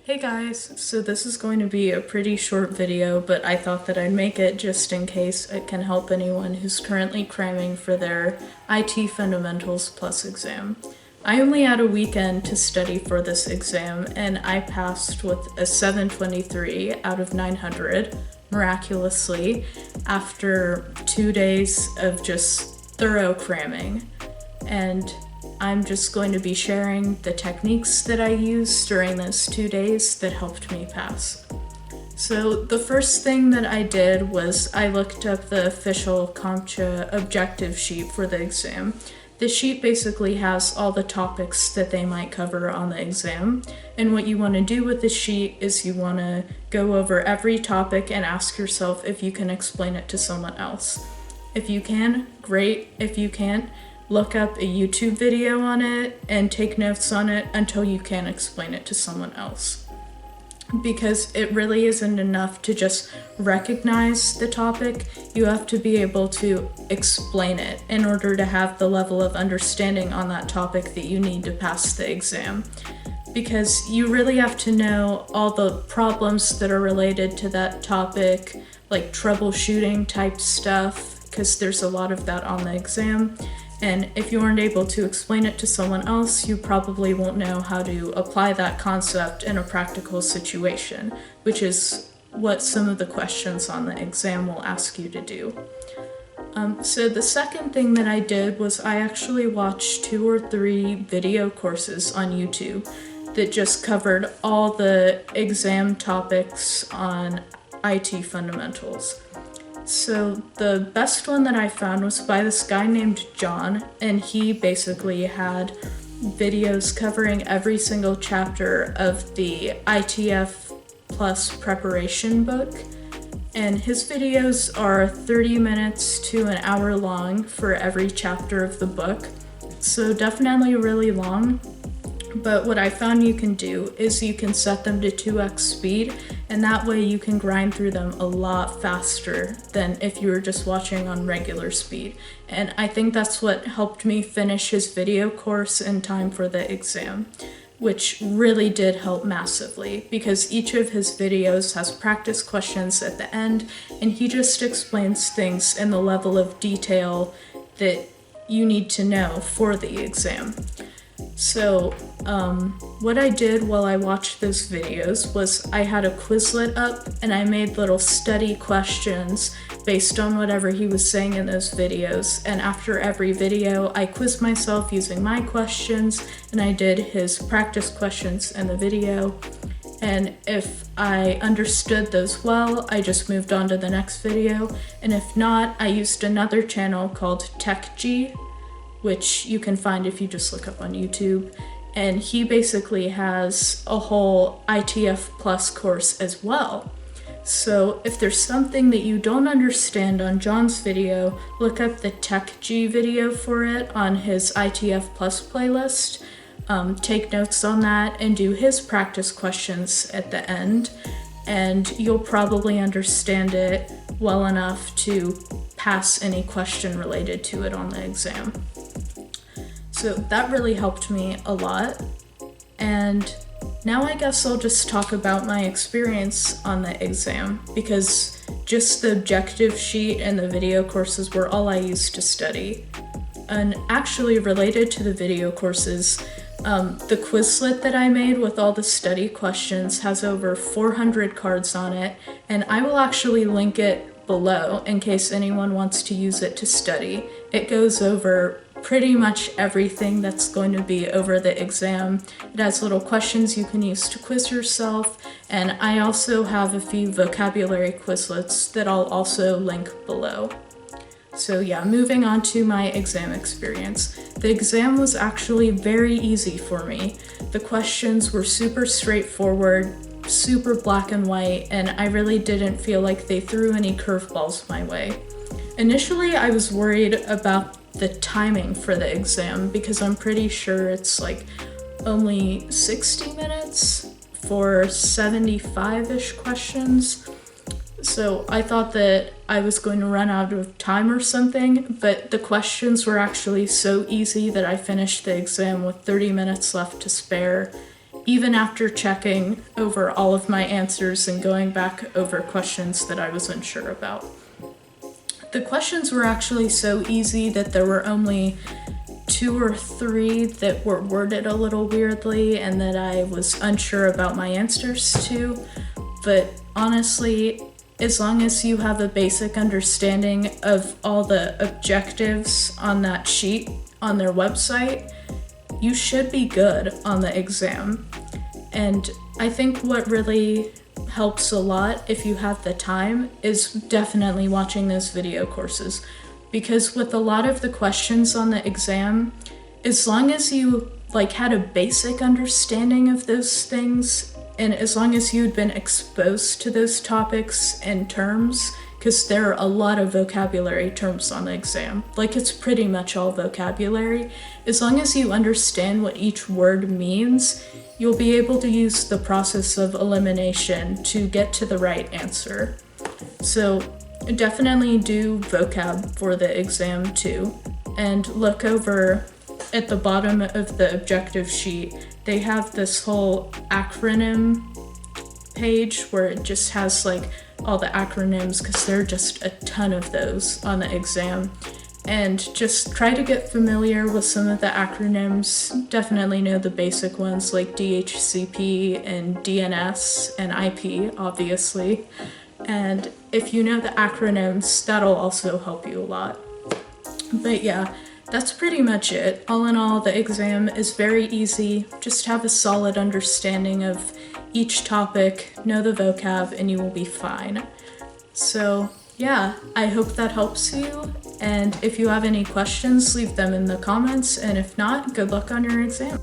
Hey guys, so this is going to be a pretty short video, but I thought that I'd make it just in case it can help anyone who's currently cramming for their IT Fundamentals Plus exam. I only had a weekend to study for this exam, and I passed with a 723 out of 900, miraculously, after 2 days of just thorough cramming. And I'm just going to be sharing the techniques that I used during those 2 days that helped me pass. So the first thing that I did was I looked up the official CompTIA objective sheet for the exam. The sheet basically has all the topics that they might cover on the exam, and what you want to do with the sheet is you want to go over every topic and ask yourself if you can explain it to someone else. If you can, great. If you can't, look up a YouTube video on it and take notes on it until you can explain it to someone else. Because it really isn't enough to just recognize the topic, you have to be able to explain it in order to have the level of understanding on that topic that you need to pass the exam. Because you really have to know all the problems that are related to that topic, like troubleshooting type stuff, because there's a lot of that on the exam. And if you aren't able to explain it to someone else, you probably won't know how to apply that concept in a practical situation, which is what some of the questions on the exam will ask you to do. So the second thing that I did was I actually watched 2 or 3 video courses on YouTube that just covered all the exam topics on IT fundamentals. So the best one that I found was by this guy named Jon, and he basically had videos covering every single chapter of the ITF Plus preparation book. And his videos are 30 minutes to an hour long for every chapter of the book. So definitely really long. But what I found you can do is you can set them to 2x speed, and that way you can grind through them a lot faster than if you were just watching on regular speed. And I think that's what helped me finish his video course in time for the exam, which really did help massively because each of his videos has practice questions at the end, and he just explains things in the level of detail that you need to know for the exam. So what I did while I watched those videos was I had a Quizlet up and I made little study questions based on whatever he was saying in those videos, and after every video I quizzed myself using my questions and I did his practice questions in the video, and if I understood those well I just moved on to the next video, and if not I used another channel called TechG, which you can find if you just look up on YouTube, and he basically has a whole ITF Plus course as well. So if there's something that you don't understand on Jon's video, look up the TechG video for it on his ITF Plus playlist, take notes on that, and do his practice questions at the end, and you'll probably understand it well enough to pass any question related to it on the exam. So that really helped me a lot. And now I guess I'll just talk about my experience on the exam, because just the objective sheet and the video courses were all I used to study. And actually related to the video courses, the Quizlet that I made with all the study questions has over 400 cards on it, and I will actually link it below in case anyone wants to use it to study. It goes over pretty much everything that's going to be over the exam. It has little questions you can use to quiz yourself, and I also have a few vocabulary Quizlets that I'll also link below. So yeah, moving on to my exam experience. The exam was actually very easy for me. The questions were super straightforward, super black and white, and I really didn't feel like they threw any curveballs my way. Initially, I was worried about the timing for the exam because I'm pretty sure it's like only 60 minutes for 75-ish questions. So I thought that I was going to run out of time or something, but the questions were actually so easy that I finished the exam with 30 minutes left to spare, even after checking over all of my answers and going back over questions that I was unsure about. The questions were actually so easy that there were only 2 or 3 that were worded a little weirdly and that I was unsure about my answers to. But honestly, as long as you have a basic understanding of all the objectives on that sheet on their website, you should be good on the exam. And I think what really helps a lot if you have the time is definitely watching those video courses. Because with a lot of the questions on the exam, as long as you had a basic understanding of those things, and as long as you'd been exposed to those topics and terms, because there are a lot of vocabulary terms on the exam. It's pretty much all vocabulary. As long as you understand what each word means, you'll be able to use the process of elimination to get to the right answer. So definitely do vocab for the exam too. And look over at the bottom of the objective sheet. They have this whole acronym page where it just has all the acronyms, because there are just a ton of those on the exam. And just try to get familiar with some of the acronyms. Definitely know the basic ones like DHCP and DNS and IP, obviously. And if you know the acronyms, that'll also help you a lot. But yeah, that's pretty much it. All in all, the exam is very easy. Just have a solid understanding of each topic, know the vocab, and you will be fine. So yeah, I hope that helps you. And if you have any questions, leave them in the comments. And if not, good luck on your exam.